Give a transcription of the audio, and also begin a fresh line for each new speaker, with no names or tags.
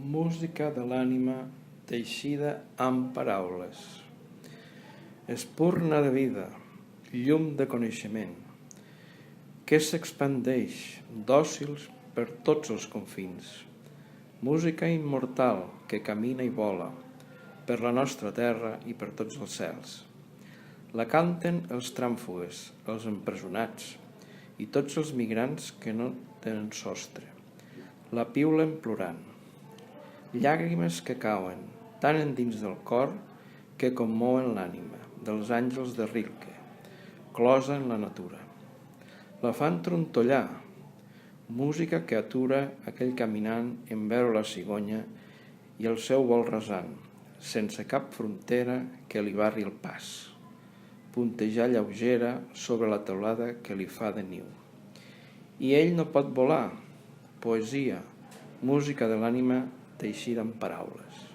Música de l'ànima teixida amb paraules. Espurna de vida, llum de coneixement, que s'expandeix, dòcils per tots els confins. Música immortal que camina i vola per la nostra terra i per tots els cels. La canten els trànsfugues, els empresonats i tots els migrants que no tenen sostre. La piulen plorant. Llàgrimes que cauen tan endins del cor que commouen l'ànima dels àngels de Rilke, closa en la natura. La fan trontollar, música que atura aquell caminant en veure la cigonya i el seu vol rasant, sense cap frontera que li barri el pas, puntejar lleugera sobre la teulada que li fa de niu. I ell no pot volar, poesia, música de l'ànima teixida amb paraules.